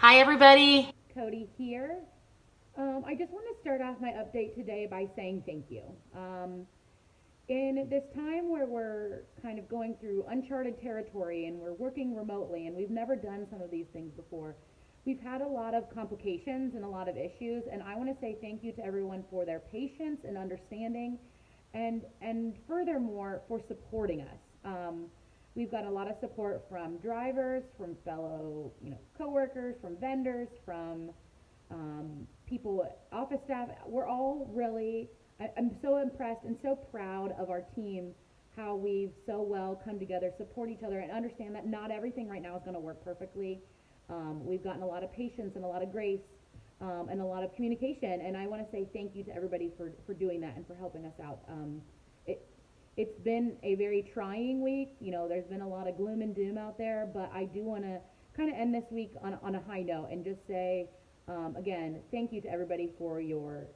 Hi, everybody. Cody here. I just want to start off my update today by saying thank you. In this time where we're kind of going through uncharted territory and we're working remotely and we've never done some of these things before, we've had a lot of complications and a lot of issues. And I want to say thank you to everyone for their patience and understanding, and furthermore for supporting us. We've got a lot of support from drivers, from fellow coworkers, from vendors, from people, office staff. We're all really, I'm so impressed and so proud of our team, how we've so well come together, support each other, and understand that not everything right now is going to work perfectly. We've gotten a lot of patience and a lot of grace, and a lot of communication, and I want to say thank you to everybody for doing that and for helping us out. It, it's been a very trying week. There's been a lot of gloom and doom out there, but I do want to kind of end this week on a high note and just say, again, thank you to everybody for your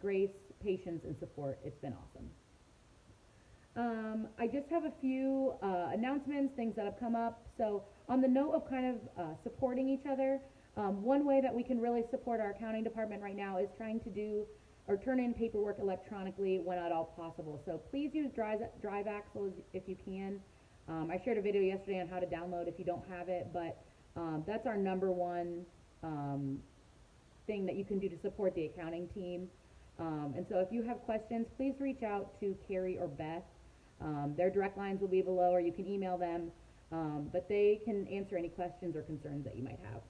grace, patience, and support. It's been awesome. I just have a few announcements, things that have come up. So, on the note of kind of supporting each other, one way that we can really support our accounting department right now is trying to do or turn in paperwork electronically when at all possible. So, please use Drive Axle if you can. I shared a video yesterday on how to download if you don't have it, but that's our number one um, thing that you can do to support the accounting team. And so if you have questions, please reach out to Carrie or Beth. Their direct lines will be below, or you can email them, but they can answer any questions or concerns that you might have.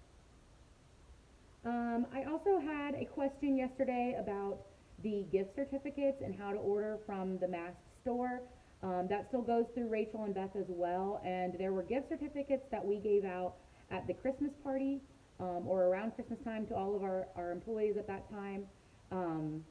I also had a question yesterday about the gift certificates and how to order from the mask store. That still goes through Rachel and Beth as well, and there were gift certificates that we gave out at the Christmas party, or around Christmas time, to all of our employees at that time. Um,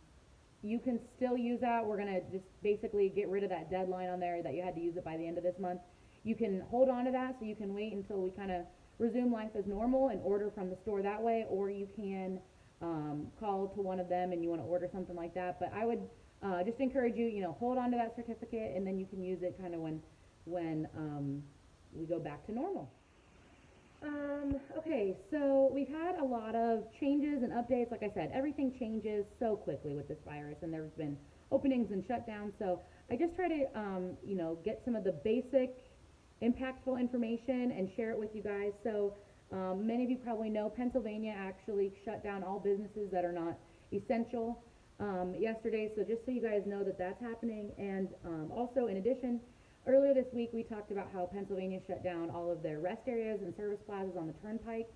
you can still use that. We're going to just basically get rid of that deadline on there that you had to use it by the end of this month. You can hold on to that, so you can wait until we kind of resume life as normal and order from the store that way, or you can call to one of them and you want to order something like that. But I would just encourage you, hold on to that certificate, and then you can use it kind of when we go back to normal. Okay, so we've had a lot of changes and updates. Like I said, everything changes so quickly with this virus, and there's been openings and shutdowns. So I just try to, get some of the basic, impactful information and share it with you guys. So many of you probably know Pennsylvania actually shut down all businesses that are not essential yesterday. So just so you guys know that that's happening, and also in addition, earlier this week, we talked about how Pennsylvania shut down all of their rest areas and service plazas on the turnpike.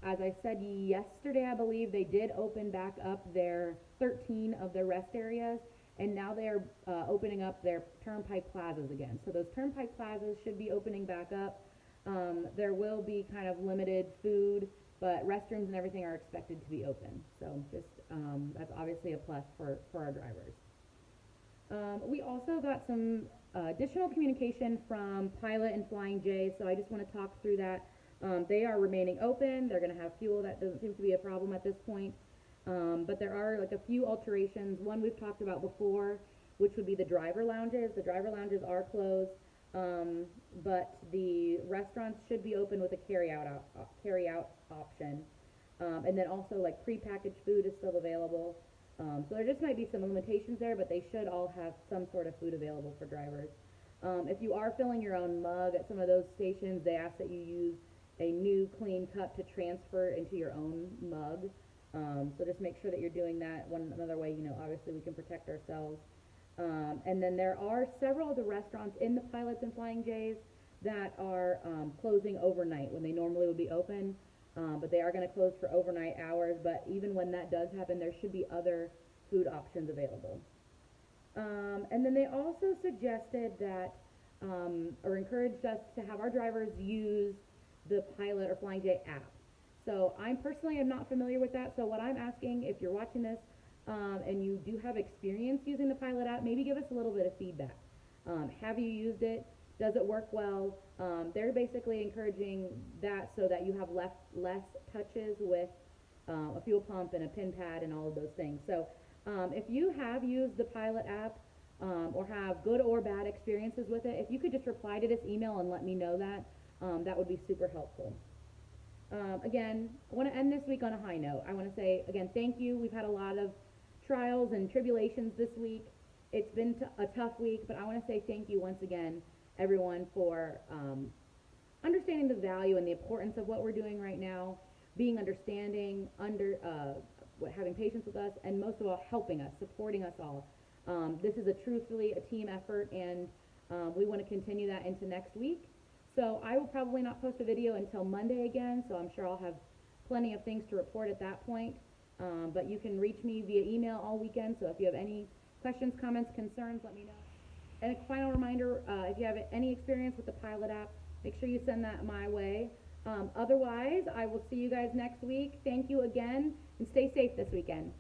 As I said yesterday, I believe they did open back up their 13 of their rest areas, and now they are opening up their turnpike plazas again. So those turnpike plazas should be opening back up. There will be kind of limited food, but restrooms and everything are expected to be open. So just that's obviously a plus for our drivers. We also got some additional communication from Pilot and Flying J, so I just want to talk through that. They are remaining open. They're going to have fuel. That doesn't seem to be a problem at this point. But there are like a few alterations. One we've talked about before, which would be the driver lounges. The driver lounges are closed, but the restaurants should be open with a carry out option. And then also like prepackaged food is still available. So there just might be some limitations there, but they should all have some sort of food available for drivers. If you are filling your own mug at some of those stations, they ask that you use a new clean cup to transfer into your own mug. So just make sure that you're doing that. Another way, obviously we can protect ourselves. And then there are several of the restaurants in the Pilots and Flying J's that are closing overnight when they normally would be open. But they are going to close for overnight hours. But even when that does happen, there should be other food options available. And then they also suggested that, or encouraged us to have our drivers use the Pilot or Flying J app. So I personally am not familiar with that. So what I'm asking, if you're watching this and you do have experience using the Pilot app, maybe give us a little bit of feedback. Have you used it? Does it work well? They're basically encouraging that so that you have less touches with a fuel pump and a pin pad and all of those things. So if you have used the Pilot app or have good or bad experiences with it, if you could just reply to this email and let me know that, that would be super helpful. Again, I want to end this week on a high note. I want to say, again, thank you. We've had a lot of trials and tribulations this week. It's been a tough week, but I want to say thank you once again, everyone, for understanding the value and the importance of what we're doing right now, being understanding, having patience with us, and most of all, helping us, supporting us all. This is truthfully a team effort, and we want to continue that into next week. So I will probably not post a video until Monday again, so I'm sure I'll have plenty of things to report at that point. But you can reach me via email all weekend, so if you have any questions, comments, concerns, let me know. And a final reminder, if you have any experience with the pilot app, make sure you send that my way. Otherwise, I will see you guys next week. Thank you again, and stay safe this weekend.